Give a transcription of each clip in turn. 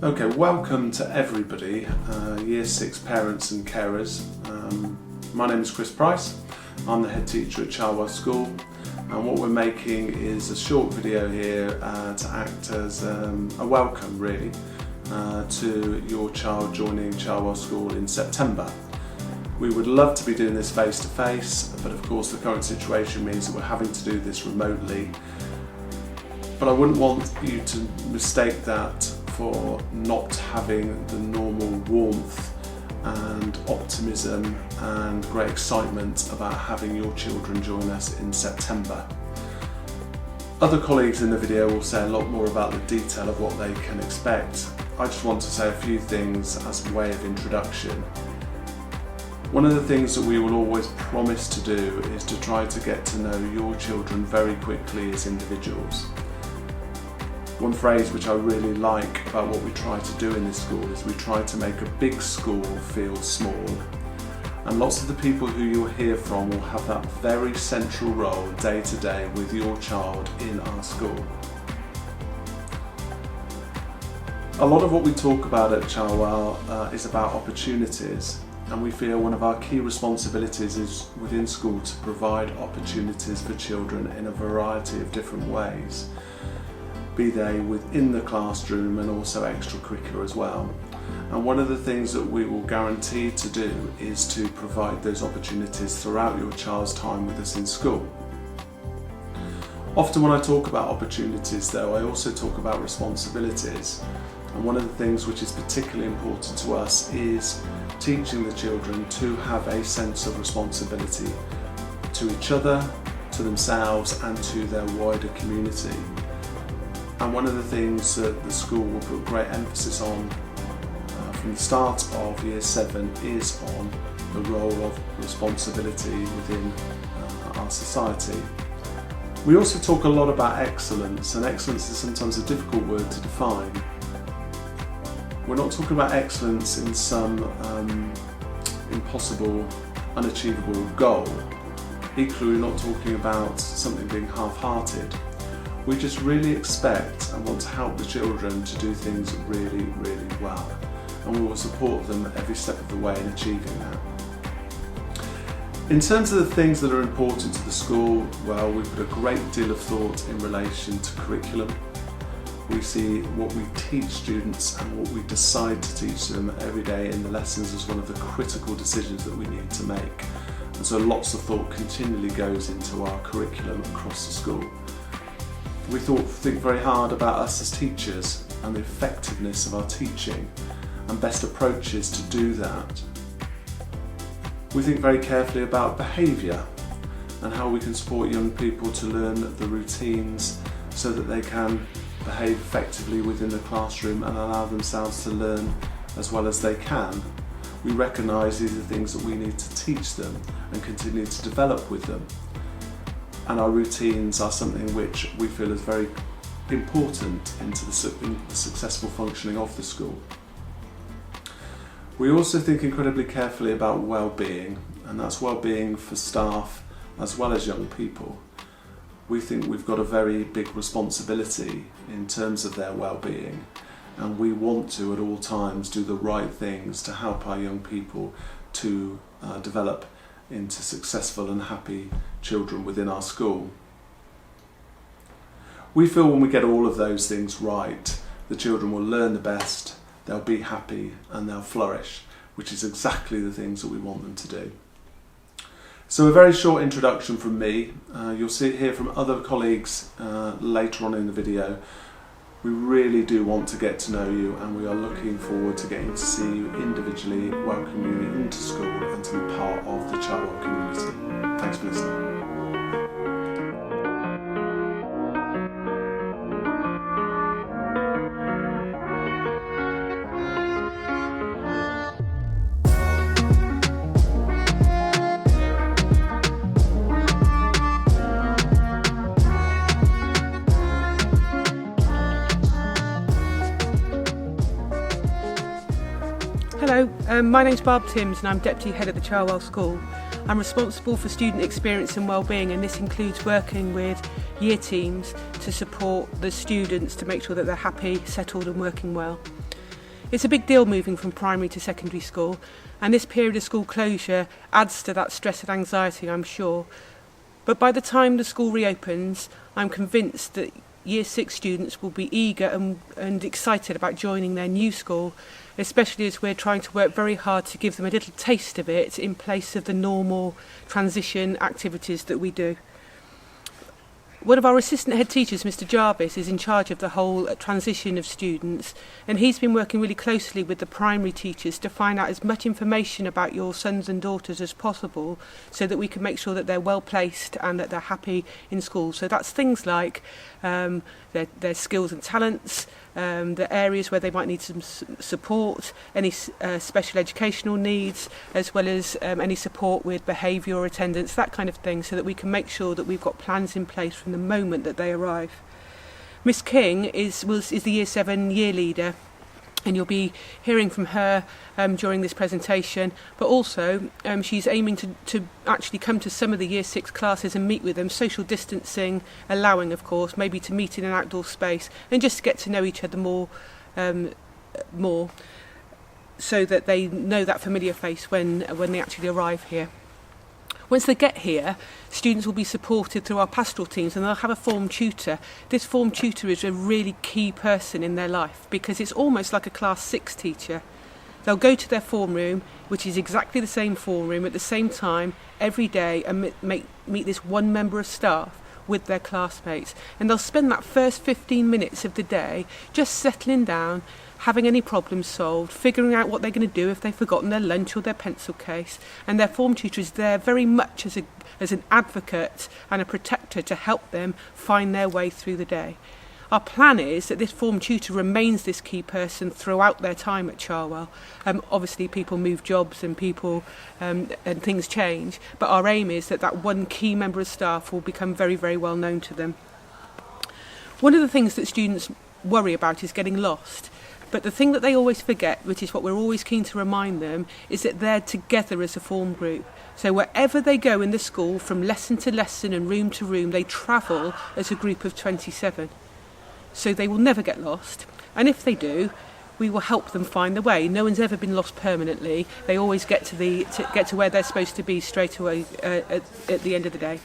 Okay, welcome to everybody, Year 6 parents and carers. My name is Chris Price. I'm the head teacher at Cherwell School, and what we're making is a short video here to act as a welcome really to your child joining Cherwell School in September. We would love to be doing this face to face, but of course the current situation means that we're having to do this remotely. But I wouldn't want you to mistake that for not having the normal warmth and optimism and great excitement about having your children join us in September. Other colleagues in the video will say a lot more about the detail of what they can expect. I just want to say a few things as a way of introduction. One of the things that we will always promise to do is to try to get to know your children very quickly as individuals. One phrase which I really like about what we try to do in this school is we try to make a big school feel small. And lots of the people who you'll hear from will have that very central role day to day with your child in our school. A lot of what we talk about at Cherwell is about opportunities, and we feel one of our key responsibilities is within school to provide opportunities for children in a variety of different ways, be they within the classroom and also extracurricular as well. And one of the things that we will guarantee to do is to provide those opportunities throughout your child's time with us in school. Often when I talk about opportunities though, I also talk about responsibilities. And one of the things which is particularly important to us is teaching the children to have a sense of responsibility to each other, to themselves and to their wider community. And one of the things that the school will put great emphasis on from the start of Year 7 is on the role of responsibility within our society. We also talk a lot about excellence, and excellence is sometimes a difficult word to define. We're not talking about excellence in some impossible, unachievable goal. Equally, we're not talking about something being half-hearted. We just really expect and want to help the children to do things really, really well. And we will support them every step of the way in achieving that. In terms of the things that are important to the school, well, we put a great deal of thought in relation to curriculum. We see what we teach students and what we decide to teach them every day in the lessons as one of the critical decisions that we need to make. And so lots of thought continually goes into our curriculum across the school. We think very hard about us as teachers and the effectiveness of our teaching and best approaches to do that. We think very carefully about behaviour and how we can support young people to learn the routines so that they can behave effectively within the classroom and allow themselves to learn as well as they can. We recognise these are things that we need to teach them and continue to develop with them. And our routines are something which we feel is very important into the successful functioning of the school. We also think incredibly carefully about well-being, and that's well-being for staff as well as young people. We think we've got a very big responsibility in terms of their well-being, and we want to at all times do the right things to help our young people to develop into successful and happy children within our school. We feel when we get all of those things right, the children will learn the best, they'll be happy and they'll flourish, which is exactly the things that we want them to do. So a very short introduction from me. You'll hear from other colleagues later on in the video. We really do want to get to know you, and we are looking forward to getting to see you individually, welcome you into school and to be part of the Cherwell community. Thanks for listening. Hello, my name's Barb Timms and I'm Deputy Head at the Cherwell School. I'm responsible for student experience and wellbeing, and this includes working with year teams to support the students to make sure that they're happy, settled and working well. It's a big deal moving from primary to secondary school, and this period of school closure adds to that stress and anxiety, I'm sure. But by the time the school reopens, I'm convinced that Year 6 students will be eager and excited about joining their new school, especially as we're trying to work very hard to give them a little taste of it in place of the normal transition activities that we do. One of our assistant head teachers, Mr. Jarvis, is in charge of the whole transition of students, and he's been working really closely with the primary teachers to find out as much information about your sons and daughters as possible so that we can make sure that they're well placed and that they're happy in school. So that's things like their skills and talents, the areas where they might need some support, any special educational needs, as well as any support with behaviour or attendance, that kind of thing, so that we can make sure that we've got plans in place from the moment that they arrive. Miss King is the Year 7 year leader, and you'll be hearing from her during this presentation, but also she's aiming to actually come to some of the Year 6 classes and meet with them, social distancing allowing, of course, maybe to meet in an outdoor space and just to get to know each other more so that they know that familiar face when they actually arrive here. Once they get here, students will be supported through our pastoral teams and they'll have a form tutor. This form tutor is a really key person in their life because it's almost like a class 6 teacher. They'll go to their form room, which is exactly the same form room, at the same time every day and meet this one member of staff with their classmates. And they'll spend that first 15 minutes of the day just settling down, having any problems solved, figuring out what they're going to do if they've forgotten their lunch or their pencil case. And their form tutor is there very much as an advocate and a protector to help them find their way through the day. Our plan is that this form tutor remains this key person throughout their time at Cherwell. Obviously people move jobs and people and things change, but our aim is that one key member of staff will become very, very well known to them. One of the things that students worry about is getting lost. But the thing that they always forget, which is what we're always keen to remind them, is that they're together as a form group. So wherever they go in the school, from lesson to lesson and room to room, they travel as a group of 27. So they will never get lost. And if they do, we will help them find the way. No one's ever been lost permanently. They always get to where they're supposed to be straight away at the end of the day.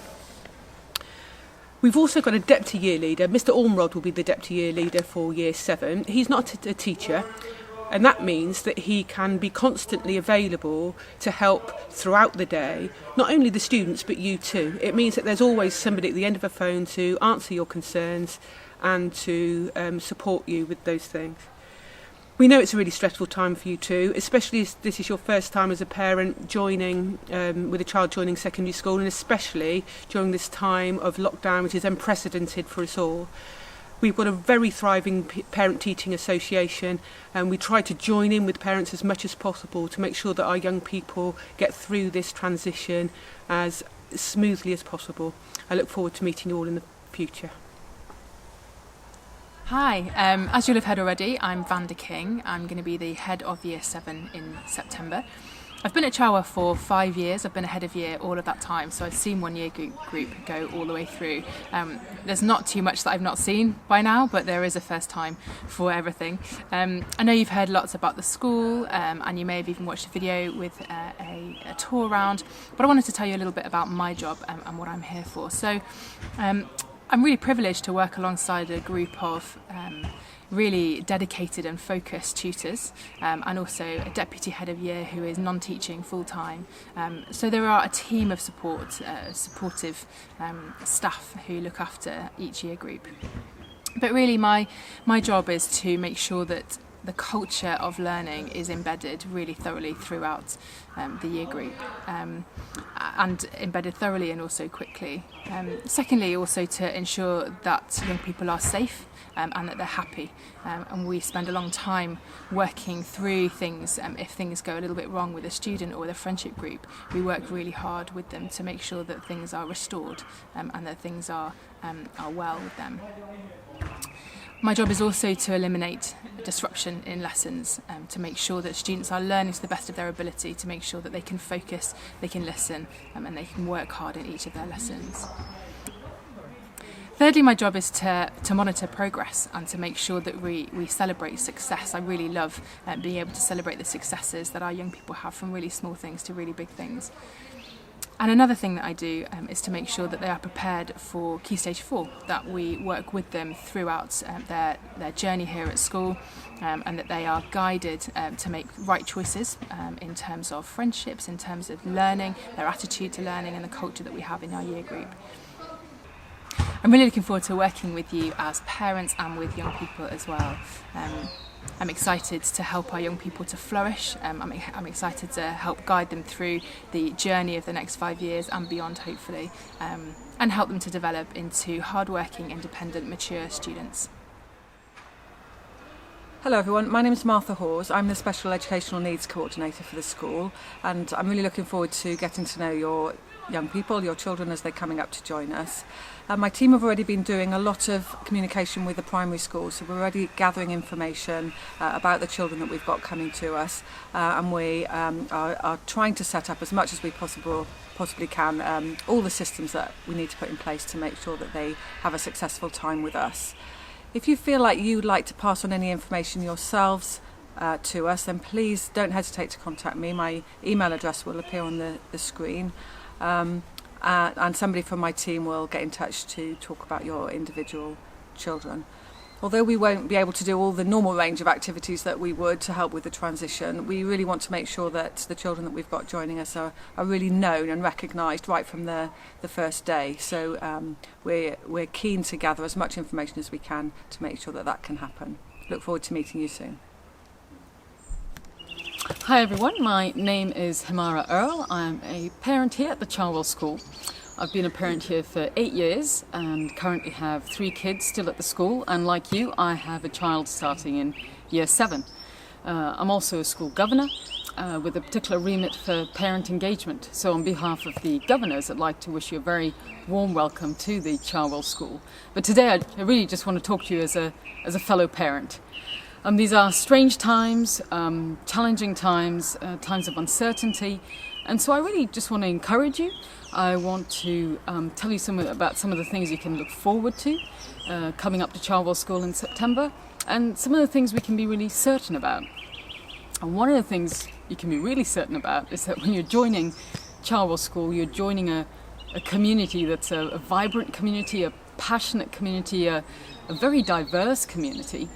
We've also got a deputy year leader. Mr. Ormrod will be the deputy year leader for Year 7. He's not a teacher, and that means that he can be constantly available to help throughout the day, not only the students but you too. It means that there's always somebody at the end of a phone to answer your concerns and to support you with those things. We know it's a really stressful time for you too, especially as this is your first time as a parent joining with a child joining secondary school, and especially during this time of lockdown, which is unprecedented for us all. We've got a very thriving parent teaching association, and we try to join in with parents as much as possible to make sure that our young people get through this transition as smoothly as possible. I look forward to meeting you all in the future. Hi, as you'll have heard already, I'm Vanda King. I'm going to be the head of Year 7 in September. I've been at Cherwell for 5 years. I've been a head of year all of that time, so I've seen one year group go all the way through. There's not too much that I've not seen by now, but there is a first time for everything. I know you've heard lots about the school, and you may have even watched a video with a tour around, but I wanted to tell you a little bit about my job and what I'm here for. So I'm really privileged to work alongside a group of really dedicated and focused tutors, and also a deputy head of year who is non-teaching full-time. So there are a team of supportive staff who look after each year group. But really my job is to make sure that the culture of learning is embedded really thoroughly throughout the year group, and embedded thoroughly and also quickly. Secondly, also to ensure that young people are safe and that they're happy, and we spend a long time working through things. If things go a little bit wrong with a student or with a friendship group, we work really hard with them to make sure that things are restored and that things are well with them. My job is also to eliminate disruption in lessons, to make sure that students are learning to the best of their ability, to make sure that they can focus, they can listen, and they can work hard in each of their lessons. Thirdly, my job is to monitor progress and to make sure that we celebrate success. I really love being able to celebrate the successes that our young people have, from really small things to really big things. And another thing that I do is to make sure that they are prepared for Key Stage 4, that we work with them throughout their journey here at school, and that they are guided to make right choices in terms of friendships, in terms of learning, their attitude to learning and the culture that we have in our year group. I'm really looking forward to working with you as parents and with young people as well. I'm excited to help our young people to flourish. I'm excited to help guide them through the journey of the next 5 years and beyond, hopefully, and help them to develop into hardworking, independent, mature students. Hello everyone, my name is Martha Hawes. I'm the Special Educational Needs Coordinator for the school, and I'm really looking forward to getting to know your young people, your children, as they're coming up to join us. My team have already been doing a lot of communication with the primary schools, so we're already gathering information about the children that we've got coming to us, and we are trying to set up as much as we possibly can all the systems that we need to put in place to make sure that they have a successful time with us. If you feel like you'd like to pass on any information yourselves to us, then please don't hesitate to contact me. My email address will appear on the screen. And somebody from my team will get in touch to talk about your individual children. Although we won't be able to do all the normal range of activities that we would to help with the transition, we really want to make sure that the children that we've got joining us are really known and recognised right from the first day. So we're keen to gather as much information as we can to make sure that can happen. Look forward to meeting you soon. Hi everyone, my name is Himara Earl. I'm a parent here at the Cherwell School. I've been a parent here for 8 years and currently have 3 kids still at the school, and like you, I have a child starting in year 7. I'm also a school governor with a particular remit for parent engagement. So on behalf of the governors, I'd like to wish you a very warm welcome to the Cherwell School. But today I really just want to talk to you as a fellow parent. These are strange times, challenging times, times of uncertainty, and so I really just want to encourage you. I want to tell you about some of the things you can look forward to coming up to Cherwell School in September, and some of the things we can be really certain about. And one of the things you can be really certain about is that when you're joining Cherwell School, you're joining a community that's a vibrant community, a passionate community, a very diverse community.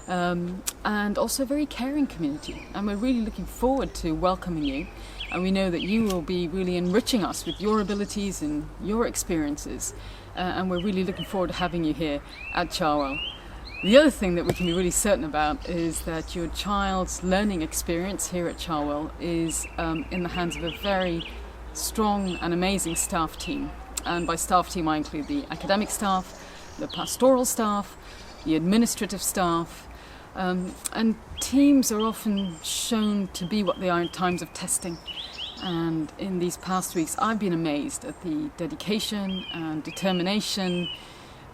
And also a very caring community, and we're really looking forward to welcoming you, and we know that you will be really enriching us with your abilities and your experiences, and we're really looking forward to having you here at Cherwell. The other thing that we can be really certain about is that your child's learning experience here at Cherwell is in the hands of a very strong and amazing staff team, and by staff team I include the academic staff, the pastoral staff, the administrative staff. And teams are often shown to be what they are in times of testing. And in these past weeks, I've been amazed at the dedication and determination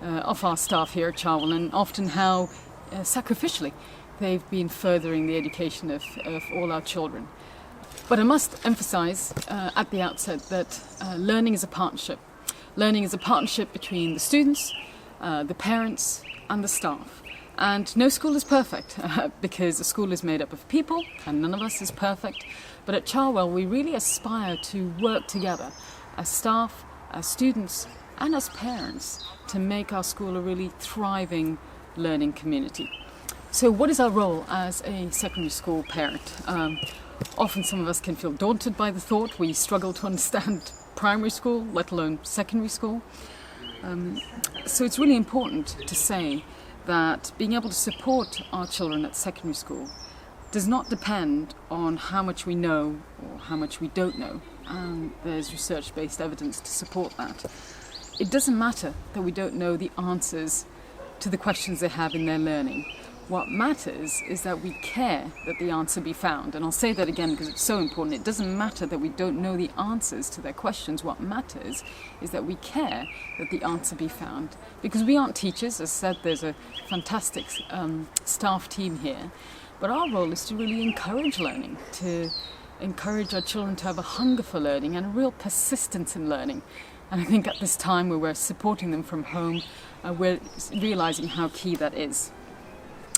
of our staff here at Cherwell, and often how sacrificially they've been furthering the education of all our children. But I must emphasise at the outset that learning is a partnership. Learning is a partnership between the students, the parents and the staff. And no school is perfect because a school is made up of people and none of us is perfect. But at Cherwell we really aspire to work together as staff, as students and as parents to make our school a really thriving learning community. So what is our role as a secondary school parent? Often some of us can feel daunted by the thought. We struggle to understand primary school, let alone secondary school. So it's really important to say that being able to support our children at secondary school does not depend on how much we know or how much we don't know, and there's research-based evidence to support that. It doesn't matter that we don't know the answers to the questions they have in their learning. What matters is that we care that the answer be found. And I'll say that again because it's so important. It doesn't matter that we don't know the answers to their questions. What matters is that we care that the answer be found. Because we aren't teachers. As I said, there's a fantastic staff team here. But our role is to really encourage learning, to encourage our children to have a hunger for learning and a real persistence in learning. And I think at this time where we're supporting them from home, we're realising how key that is.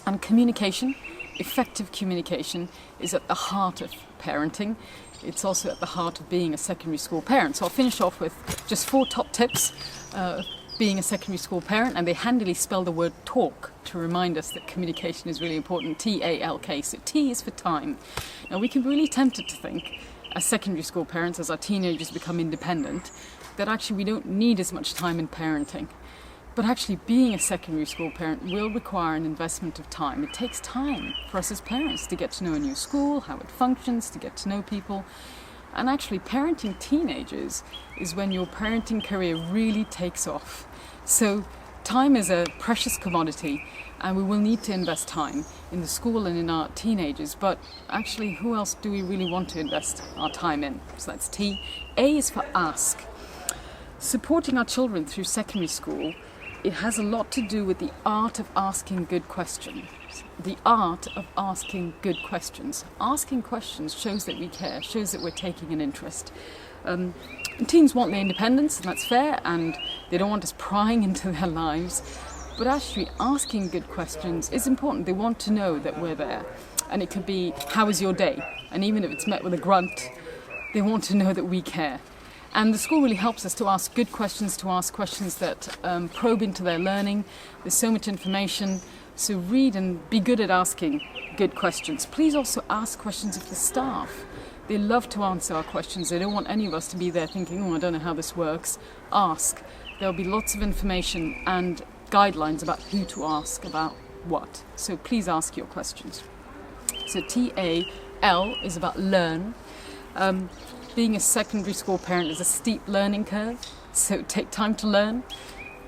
And communication, effective communication, is at the heart of parenting. It's also at the heart of being a secondary school parent. So I'll finish off with just 4 top tips of being a secondary school parent, and they handily spell the word talk to remind us that communication is really important. T-A-L-K. So T is for time. Now we can be really tempted to think, as secondary school parents, as our teenagers become independent, that actually we don't need as much time in parenting. But actually being a secondary school parent will require an investment of time. It takes time for us as parents to get to know a new school, how it functions, to get to know people. And actually parenting teenagers is when your parenting career really takes off. So time is a precious commodity, and we will need to invest time in the school and in our teenagers. But actually, who else do we really want to invest our time in? So that's T. A is for ask. Supporting our children through secondary school, it has a lot to do with the art of asking good questions. The art of asking good questions. Asking questions shows that we care, shows that we're taking an interest. Teens want their independence, and that's fair, and they don't want us prying into their lives. But actually, asking good questions is important. They want to know that we're there. And it could be, how was your day? And even if it's met with a grunt, they want to know that we care. And the school really helps us to ask good questions, to ask questions that probe into their learning. There's so much information, so read and be good at asking good questions. Please also ask questions of the staff. They love to answer our questions. They don't want any of us to be there thinking, oh, I don't know how this works. Ask. There'll be lots of information and guidelines about who to ask about what. So please ask your questions. So T-A-L is about learn. Being a secondary school parent is a steep learning curve, so take time to learn.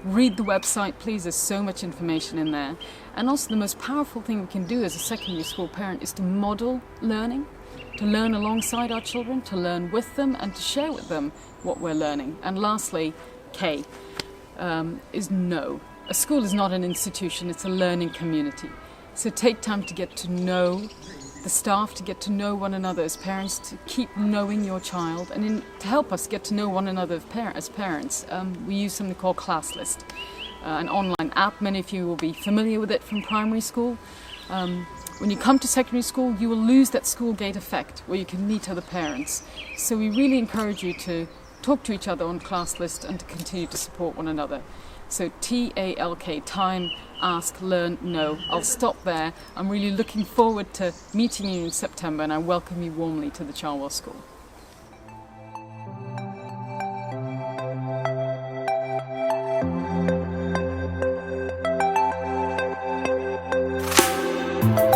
Read the website, please, there's so much information in there. And also the most powerful thing we can do as a secondary school parent is to model learning, to learn alongside our children, to learn with them and to share with them what we're learning. And lastly, K, is know. A school is not an institution, it's a learning community. So take time to get to know the staff, to get to know one another as parents, to keep knowing your child, and to help us get to know one another as parents, we use something called Class List, an online app. Many of you will be familiar with it from primary school. When you come to secondary school, you will lose that school gate effect where you can meet other parents. So we really encourage you to talk to each other on Class List and to continue to support one another. So T-A-L-K, time, ask, learn, know. I'll stop there. I'm really looking forward to meeting you in September, and I welcome you warmly to the Cherwell School. Thank you.